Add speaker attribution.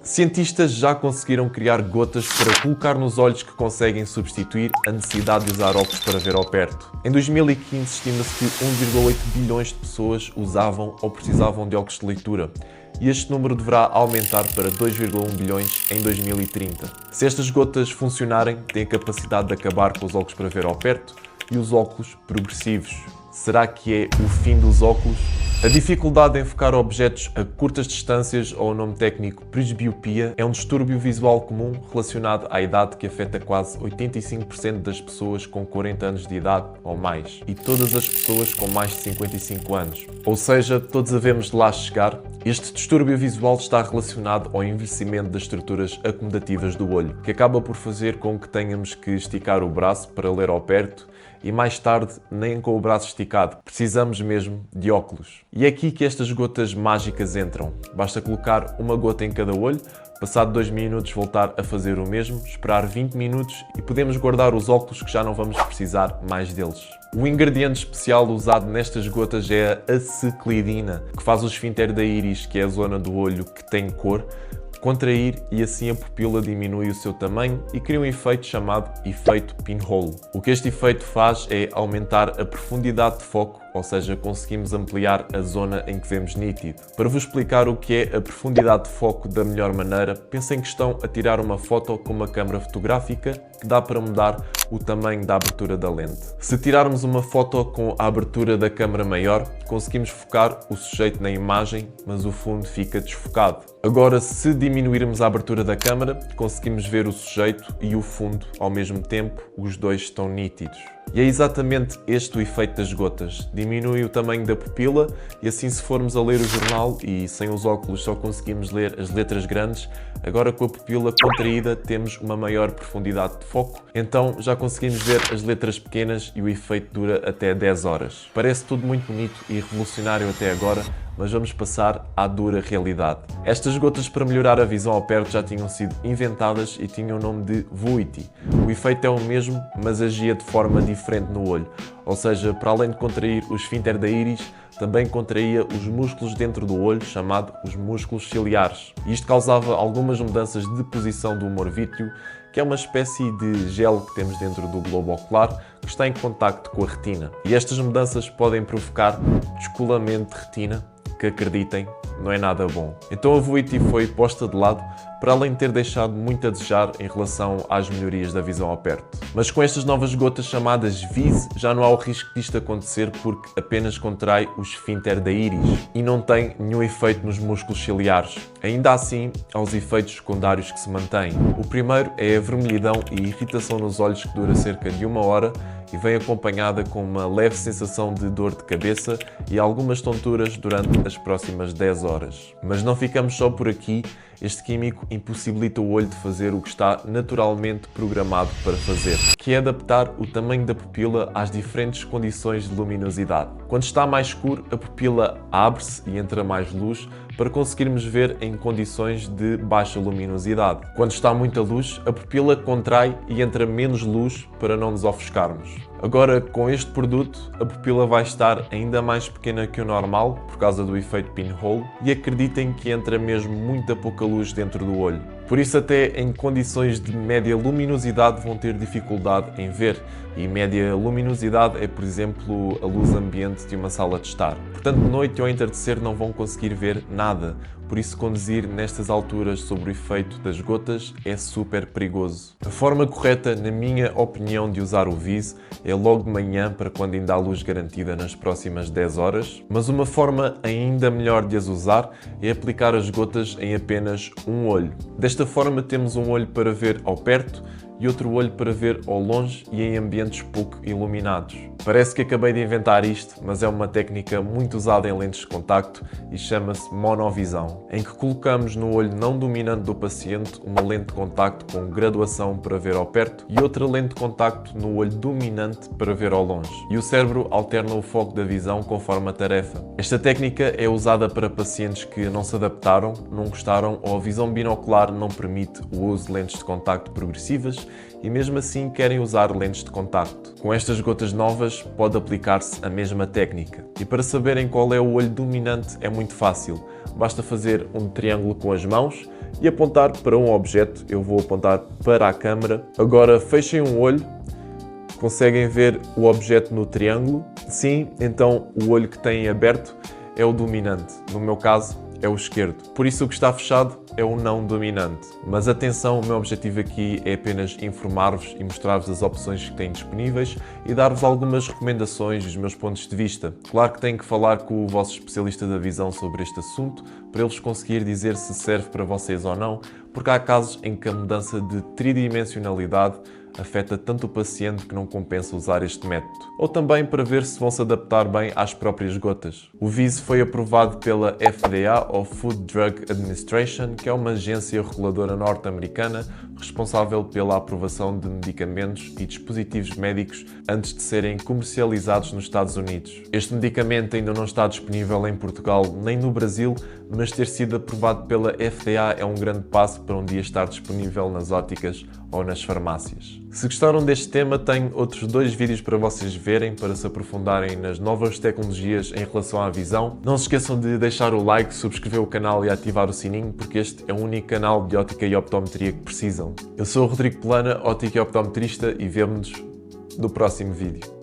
Speaker 1: Cientistas já conseguiram criar gotas para colocar nos olhos que conseguem substituir a necessidade de usar óculos para ver ao perto. Em 2015, estima-se que 1,8 bilhões de pessoas usavam ou precisavam de óculos de leitura, e este número deverá aumentar para 2,1 bilhões em 2030. Se estas gotas funcionarem, têm a capacidade de acabar com os óculos para ver ao perto e os óculos progressivos. Será que é o fim dos óculos? A dificuldade em focar objetos a curtas distâncias, ou o nome técnico presbiopia, é um distúrbio visual comum relacionado à idade que afeta quase 85% das pessoas com 40 anos de idade ou mais e todas as pessoas com mais de 55 anos. Ou seja, todos havemos de lá chegar. Este distúrbio visual está relacionado ao envelhecimento das estruturas acomodativas do olho, que acaba por fazer com que tenhamos que esticar o braço para ler ao perto e mais tarde, nem com o braço esticado, precisamos mesmo de óculos. E é aqui que estas gotas mágicas entram. Basta colocar uma gota em cada olho, passado 2 minutos voltar a fazer o mesmo, esperar 20 minutos e podemos guardar os óculos que já não vamos precisar mais deles. O ingrediente especial usado nestas gotas é a aceclidina, que faz o esfíncter da íris, que é a zona do olho que tem cor, contrair e assim a pupila diminui o seu tamanho e cria um efeito chamado efeito pinhole. O que este efeito faz é aumentar a profundidade de foco, ou seja, conseguimos ampliar a zona em que vemos nítido. Para vos explicar o que é a profundidade de foco da melhor maneira, pensem que estão a tirar uma foto com uma câmara fotográfica que dá para mudar o tamanho da abertura da lente. Se tirarmos uma foto com a abertura da câmara maior, conseguimos focar o sujeito na imagem, mas o fundo fica desfocado. Agora, se diminuirmos a abertura da câmara, conseguimos ver o sujeito e o fundo ao mesmo tempo, os dois estão nítidos. E é exatamente este o efeito das gotas. Diminui o tamanho da pupila e assim, se formos a ler o jornal e sem os óculos só conseguimos ler as letras grandes, agora com a pupila contraída temos uma maior profundidade de foco, então já conseguimos ver as letras pequenas e o efeito dura até 10 horas. Parece tudo muito bonito e revolucionário até agora, mas vamos passar à dura realidade. Estas gotas para melhorar a visão ao perto já tinham sido inventadas e tinham o nome de Vuity. O efeito é o mesmo, mas agia de forma diferente no olho, ou seja, para além de contrair o esfíncter da íris, também contraía os músculos dentro do olho, chamado os músculos ciliares. Isto causava algumas mudanças de posição do humor vítreo, que é uma espécie de gel que temos dentro do globo ocular, que está em contacto com a retina. E estas mudanças podem provocar descolamento de retina, que, acreditem, não é nada bom. Então a Vuity foi posta de lado, para além de ter deixado muito a desejar em relação às melhorias da visão ao perto. Mas com estas novas gotas chamadas VIS, já não há o risco disto acontecer, porque apenas contrai o esfíncter da íris e não tem nenhum efeito nos músculos ciliares. Ainda assim, há os efeitos secundários que se mantêm. O primeiro é a vermelhidão e irritação nos olhos, que dura cerca de 1 hora e vem acompanhada com uma leve sensação de dor de cabeça e algumas tonturas durante as próximas 10 horas. Mas não ficamos só por aqui. Este químico impossibilita o olho de fazer o que está naturalmente programado para fazer, que é adaptar o tamanho da pupila às diferentes condições de luminosidade. Quando está mais escuro, a pupila abre-se e entra mais luz para conseguirmos ver em condições de baixa luminosidade. Quando está muita luz, a pupila contrai e entra menos luz para não nos ofuscarmos. Agora, com este produto, a pupila vai estar ainda mais pequena que o normal, por causa do efeito pinhole, e acreditem que entra mesmo muita pouca luz dentro do olho. Por isso, até em condições de média luminosidade vão ter dificuldade em ver, e média luminosidade é, por exemplo, a luz ambiente de uma sala de estar. Portanto, de noite ou ao entardecer não vão conseguir ver nada. Por isso, conduzir nestas alturas sob o efeito das gotas é super perigoso. A forma correta, na minha opinião, de usar o VIS é logo de manhã, para quando ainda há luz garantida nas próximas 10 horas. Mas uma forma ainda melhor de as usar é aplicar as gotas em apenas um olho. Desta forma, temos um olho para ver ao perto e outro olho para ver ao longe e em ambientes pouco iluminados. Parece que acabei de inventar isto, mas é uma técnica muito usada em lentes de contacto e chama-se monovisão, em que colocamos no olho não dominante do paciente uma lente de contacto com graduação para ver ao perto e outra lente de contacto no olho dominante para ver ao longe. E o cérebro alterna o foco da visão conforme a tarefa. Esta técnica é usada para pacientes que não se adaptaram, não gostaram ou a visão binocular não permite o uso de lentes de contacto progressivas e mesmo assim querem usar lentes de contacto. Com estas gotas novas pode aplicar-se a mesma técnica. E para saberem qual é o olho dominante é muito fácil. basta fazer um triângulo com as mãos e apontar para um objeto. Eu vou apontar para a câmera. Agora fechem um olho. Conseguem ver o objeto no triângulo? Sim, então o olho que têm aberto é o dominante. No meu caso, é o esquerdo. Por isso o que está fechado é o não dominante. Mas atenção, o meu objetivo aqui é apenas informar-vos e mostrar-vos as opções que têm disponíveis e dar-vos algumas recomendações e os meus pontos de vista. Claro que têm que falar com o vosso especialista da visão sobre este assunto para eles conseguir dizer se serve para vocês ou não, porque há casos em que a mudança de tridimensionalidade afeta tanto o paciente que não compensa usar este método. Ou também para ver se vão se adaptar bem às próprias gotas. O Vise foi aprovado pela FDA, ou Food Drug Administration, que é uma agência reguladora norte-americana responsável pela aprovação de medicamentos e dispositivos médicos antes de serem comercializados nos Estados Unidos. Este medicamento ainda não está disponível em Portugal nem no Brasil, mas ter sido aprovado pela FDA é um grande passo para um dia estar disponível nas óticas ou nas farmácias. Se gostaram deste tema, tenho outros 2 vídeos para vocês verem para se aprofundarem nas novas tecnologias em relação à visão. Não se esqueçam de deixar o like, subscrever o canal e ativar o sininho, porque este é o único canal de ótica e optometria que precisam. Eu sou o Rodrigo Plana, ótico e optometrista, e vemo-nos no próximo vídeo.